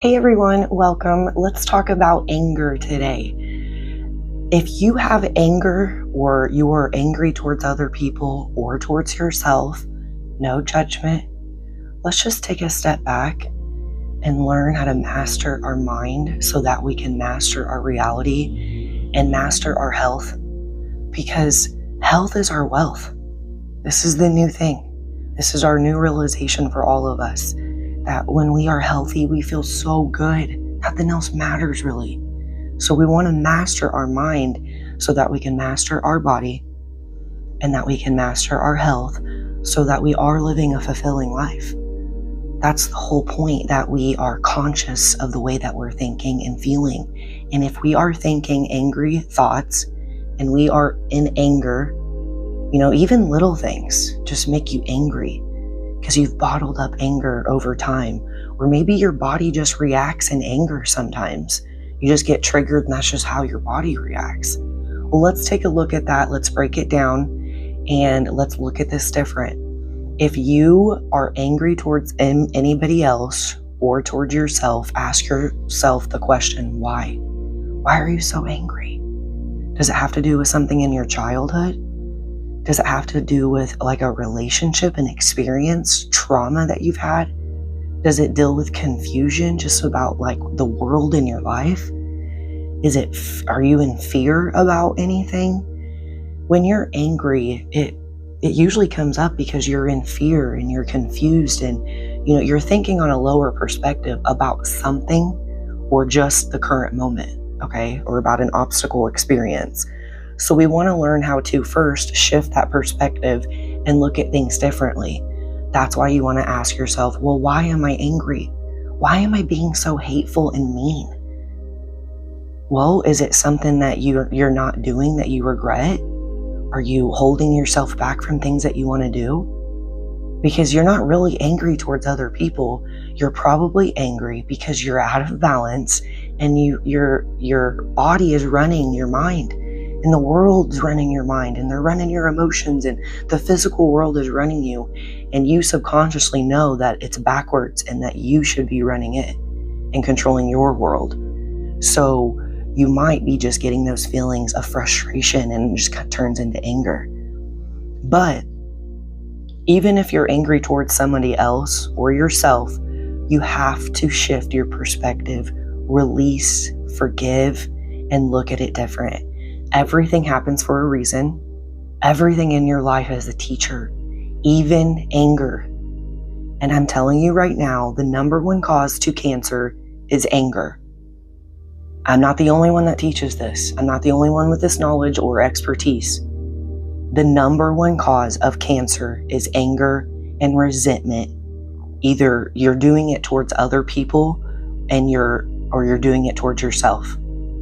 Hey everyone, welcome. Let's talk about anger today. If you have anger or you are angry towards other people or towards yourself, no judgment. Let's just take a step back and learn how to master our mind so that we can master our reality and master our health, because health is our wealth. This is the new thing. This is our new realization for all of us, that when we are healthy, we feel so good. Nothing else matters really. So we want to master our mind so that we can master our body and that we can master our health so that we are living a fulfilling life. That's the whole point, that we are conscious of the way that we're thinking and feeling. And if we are thinking angry thoughts and we are in anger, even little things just make you angry because you've bottled up anger over time. Or maybe your body just reacts in anger sometimes. You just get triggered and that's just how your body reacts. Well, let's take a look at that. Let's break it down and let's look at this different. If you are angry towards anybody else or towards yourself, ask yourself the question, why? Why are you so angry? Does it have to do with something in your childhood? Does it have to do with like a relationship, an experience, trauma that you've had? Does it deal with confusion just about like the world in your life? Are you in fear about anything? When you're angry, it usually comes up because you're in fear and you're confused and you're thinking on a lower perspective about something or just the current moment, okay? Or about an obstacle experience. So we want to learn how to first shift that perspective and look at things differently. That's why you want to ask yourself, well, why am I angry? Why am I being so hateful and mean? Well, is it something that you're not doing that you regret? Are you holding yourself back from things that you want to do? Because you're not really angry towards other people. You're probably angry because you're out of balance and your body is running your mind. And the world's running your mind and they're running your emotions and the physical world is running you. And you subconsciously know that it's backwards and that you should be running it and controlling your world. So you might be just getting those feelings of frustration and it just kind of turns into anger. But even if you're angry towards somebody else or yourself, you have to shift your perspective, release, forgive, and look at it different. Everything happens for a reason. Everything in your life is a teacher, even anger. And I'm telling you right now, the number one cause to cancer is anger. I'm not the only one that teaches this. I'm not the only one with this knowledge or expertise. The number one cause of cancer is anger and resentment. Either you're doing it towards other people or you're doing it towards yourself.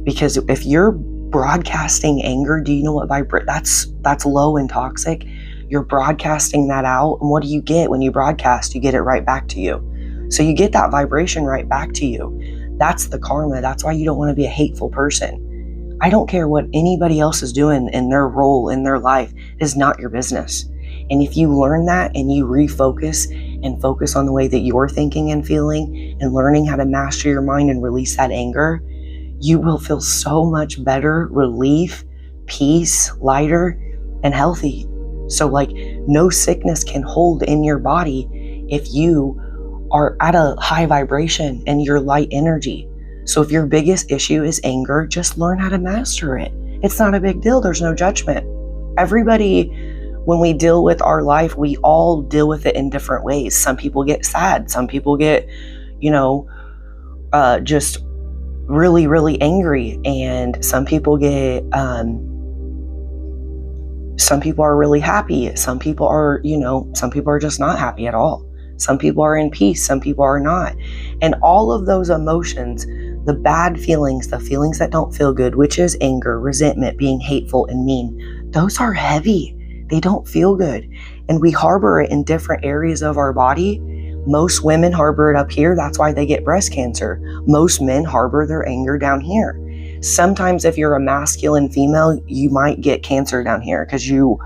Because if you're broadcasting anger, do you know what that's low and toxic? You're broadcasting that out, and what do you get when you broadcast? You get it right back to you. So you get that vibration right back to you. That's the karma. That's why you don't want to be a hateful person. I don't care what anybody else is doing in their role in their life. It is not your business. And if you learn that and you refocus and focus on the way that you're thinking and feeling and learning how to master your mind and release that anger, you will feel so much better, relief, peace, lighter, and healthy. So like no sickness can hold in your body if you are at a high vibration and you're light energy. So if your biggest issue is anger, just learn how to master it. It's not a big deal. There's no judgment. Everybody, when we deal with our life, we all deal with it in different ways. Some people get sad. Some people get, just really, really angry, and some people are really happy. Some people are just not happy at all. Some people are in peace, some people are not. And all of those emotions, the bad feelings, the feelings that don't feel good, which is anger, resentment, being hateful and mean, those are heavy. They don't feel good. And we harbor it in different areas of our body. Most women harbor it up here. That's why they get breast cancer. Most men harbor their anger down here. Sometimes if you're a masculine female, you might get cancer down here because your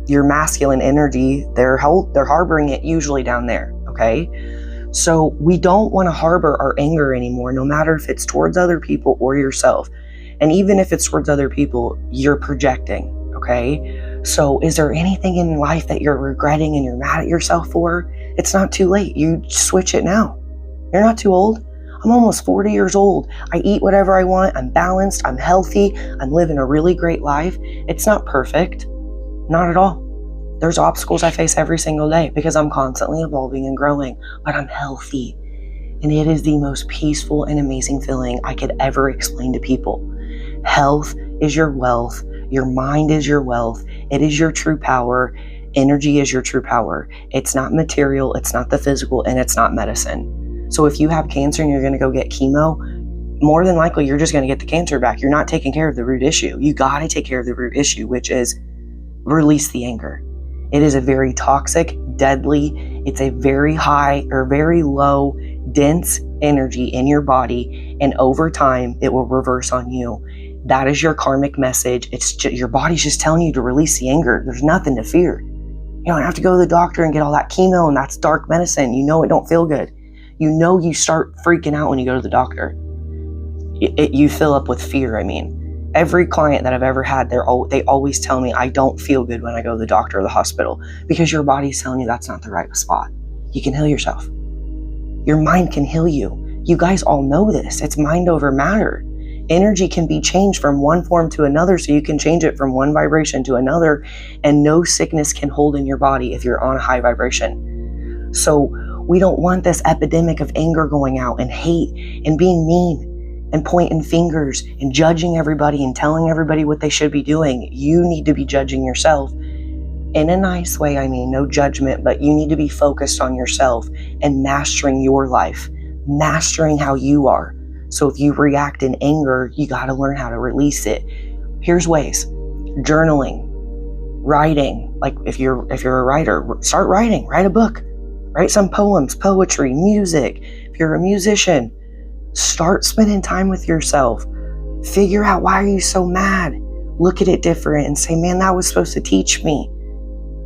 masculine energy, they're harboring it usually down there, okay? So we don't want to harbor our anger anymore, no matter if it's towards other people or yourself. And even if it's towards other people, you're projecting, okay? So is there anything in life that you're regretting and you're mad at yourself for? It's not too late. You switch it now. You're not too old. I'm almost 40 years old. I eat whatever I want. I'm balanced. I'm healthy. I'm living a really great life. It's not perfect. Not at all. There's obstacles I face every single day because I'm constantly evolving and growing, but I'm healthy. And it is the most peaceful and amazing feeling I could ever explain to people. Health is your wealth. Your mind is your wealth. It is your true power. Energy is your true power. It's not material. It's not the physical, and it's not medicine. So if you have cancer and you're going to go get chemo, more than likely you're just going to get the cancer back. You're not taking care of the root issue. You got to take care of the root issue, which is release the anger. It is a very toxic, deadly, it's a very high or very low, dense energy in your body. And over time, it will reverse on you. That is your karmic message. It's just, your body's just telling you to release the anger. There's nothing to fear. You don't have to go to the doctor and get all that chemo, and that's dark medicine. You know it don't feel good. You know you start freaking out when you go to the doctor. You fill up with fear, I mean. Every client that I've ever had, they always tell me I don't feel good when I go to the doctor or the hospital because your body's telling you that's not the right spot. You can heal yourself. Your mind can heal you. You guys all know this. It's mind over matter. Energy can be changed from one form to another, so you can change it from one vibration to another, and no sickness can hold in your body if you're on a high vibration. So we don't want this epidemic of anger going out and hate and being mean and pointing fingers and judging everybody and telling everybody what they should be doing. You need to be judging yourself in a nice way. I mean, no judgment, but you need to be focused on yourself and mastering your life, mastering how you are. So if you react in anger, you got to learn how to release it. Here's ways: journaling, writing. Like if you're a writer, start writing, write a book. Write some poems, poetry, music. If you're a musician, start spending time with yourself. Figure out, why are you so mad? Look at it different and say, man, that was supposed to teach me.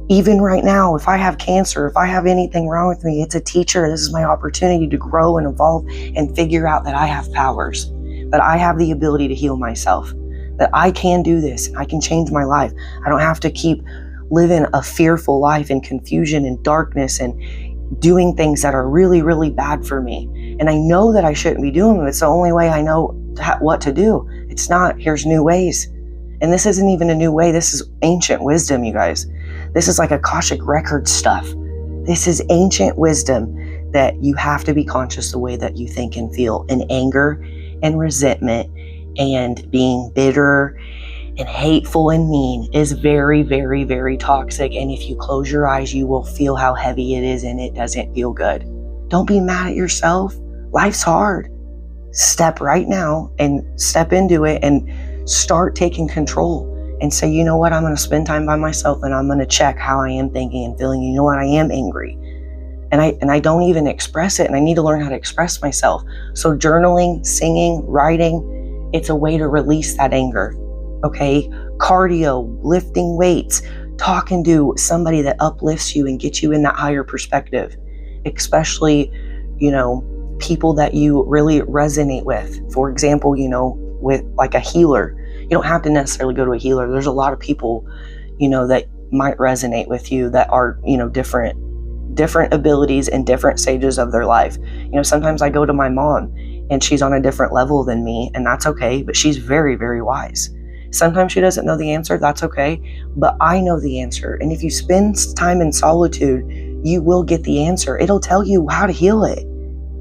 Even right now, if I have cancer, if I have anything wrong with me, it's a teacher. This is my opportunity to grow and evolve and figure out that I have powers, that I have the ability to heal myself, that I can do this and I can change my life. I don't have to keep living a fearful life in confusion and darkness and doing things that are really, really bad for me. And I know that I shouldn't be doing them. It's the only way I know what to do. It's not, here's new ways. And this isn't even a new way. This is ancient wisdom, you guys. This is like Akashic record stuff. This is ancient wisdom that you have to be conscious the way that you think and feel. And anger and resentment and being bitter and hateful and mean is very, very, very toxic. And if you close your eyes, you will feel how heavy it is, and it doesn't feel good. Don't be mad at yourself. Life's hard. Step right now and step into it and start taking control and say, you know what, I'm going to spend time by myself and I'm going to check how I am thinking and feeling. You know what, I am angry. And I don't even express it, and I need to learn how to express myself. So journaling, singing, writing, it's a way to release that anger. Okay, cardio, lifting weights, talking to somebody that uplifts you and gets you in that higher perspective, especially, people that you really resonate with. For example, with like a healer. You don't have to necessarily go to a healer. There's a lot of people, that might resonate with you that are, different abilities in different stages of their life. Sometimes I go to my mom and she's on a different level than me, and that's okay, but she's very, very wise. Sometimes she doesn't know the answer, that's okay, but I know the answer. And if you spend time in solitude, you will get the answer. It'll tell you how to heal it.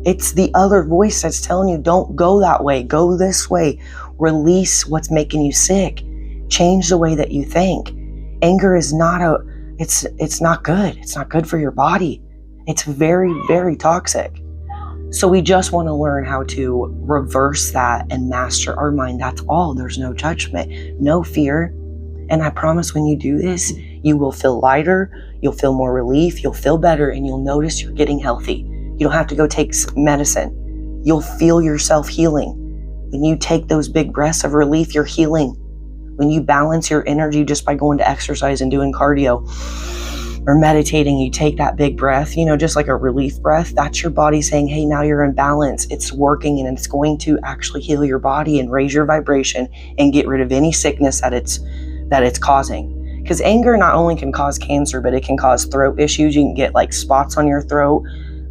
It's the other voice that's telling you, don't go that way, go this way. Release what's making you sick. Change the way that you think. Anger is it's not good. It's not good for your body. It's very, very toxic. So we just want to learn how to reverse that and master our mind. That's all. There's no judgment, no fear. And I promise when you do this, you will feel lighter, you'll feel more relief, you'll feel better, and you'll notice you're getting healthy. You don't have to go take medicine. You'll feel yourself healing. When you take those big breaths of relief, you're healing. When you balance your energy just by going to exercise and doing cardio, or meditating, you take that big breath, just like a relief breath, that's your body saying, hey, now you're in balance. It's working, and it's going to actually heal your body and raise your vibration and get rid of any sickness that it's causing. Because anger not only can cause cancer, but it can cause throat issues. You can get like spots on your throat,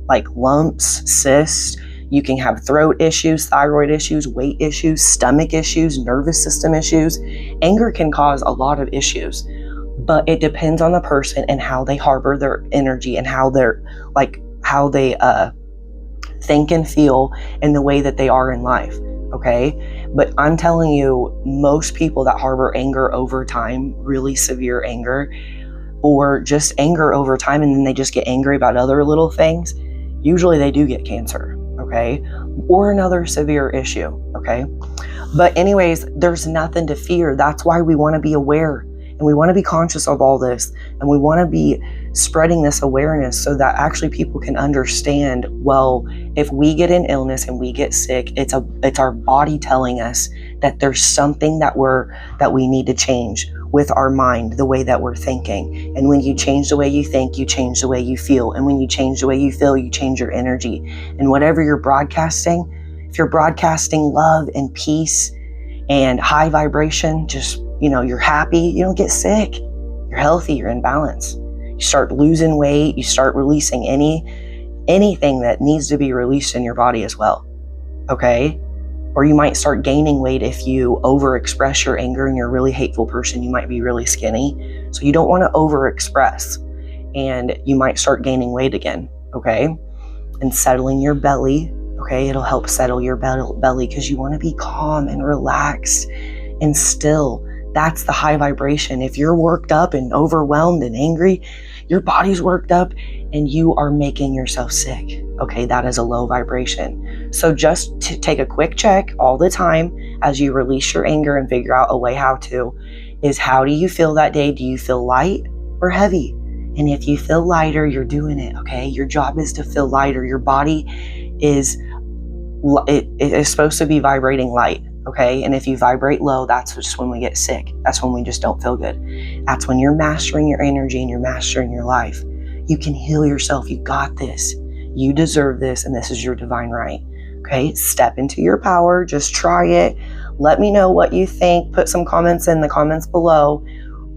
like lumps, cysts. You can have throat issues, thyroid issues, weight issues, stomach issues, nervous system issues. Anger can cause a lot of issues, but it depends on the person and how they harbor their energy and how they think and feel and the way that they are in life. Okay. But I'm telling you, most people that harbor anger over time, really severe anger, or just anger over time, and then they just get angry about other little things, usually they do get cancer. Okay. Or another severe issue. Okay. But anyways, there's nothing to fear. That's why we want to be aware. And we want to be conscious of all this, and we want to be spreading this awareness so that actually people can understand, well, if we get an illness and we get sick, it's our body telling us that there's something that we need to change with our mind, the way that we're thinking. And when you change the way you think, you change the way you feel. And when you change the way you feel, you change your energy. And whatever you're broadcasting, if you're broadcasting love and peace and high vibration, just you're happy, you don't get sick, you're healthy, you're in balance. You start losing weight, you start releasing anything that needs to be released in your body as well. Okay? Or you might start gaining weight if you overexpress your anger and you're a really hateful person. You might be really skinny. So you don't want to overexpress, and you might start gaining weight again. Okay? And settling your belly. Okay? It'll help settle your belly because you want to be calm and relaxed and still. That's the high vibration. If you're worked up and overwhelmed and angry, your body's worked up and you are making yourself sick. Okay, that is a low vibration. So just to take a quick check all the time as you release your anger and figure out a way how to, is how do you feel that day? Do you feel light or heavy? And if you feel lighter, you're doing it, okay? Your job is to feel lighter. Your body is supposed to be vibrating light. Okay, and if you vibrate low, that's just when we get sick. That's when we just don't feel good. That's when you're mastering your energy and you're mastering your life. You can heal yourself. You got this. You deserve this, and this is your divine right. Okay, step into your power. Just try it. Let me know what you think. Put some comments in the comments below.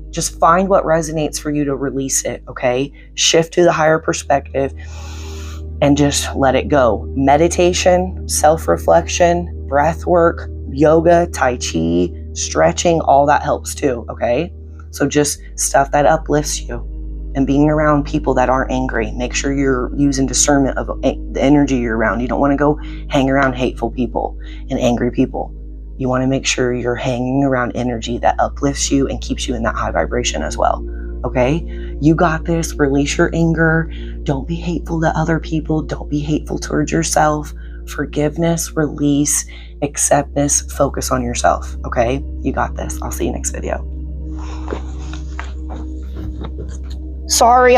Just find what resonates for you to release it, okay? Shift to the higher perspective and just let it go. Meditation, self-reflection, breath work, yoga, tai chi, stretching, all that helps too, okay? So just stuff that uplifts you, and being around people that aren't angry. Make sure you're using discernment of the energy you're around. You don't want to go hang around hateful people and angry people. You want to make sure you're hanging around energy that uplifts you and keeps you in that high vibration as well, okay? You got this. Release your anger. Don't be hateful to other people. Don't be hateful towards yourself. Forgiveness, release, acceptance, focus on yourself, okay? You got this. I'll see you next video. Sorry,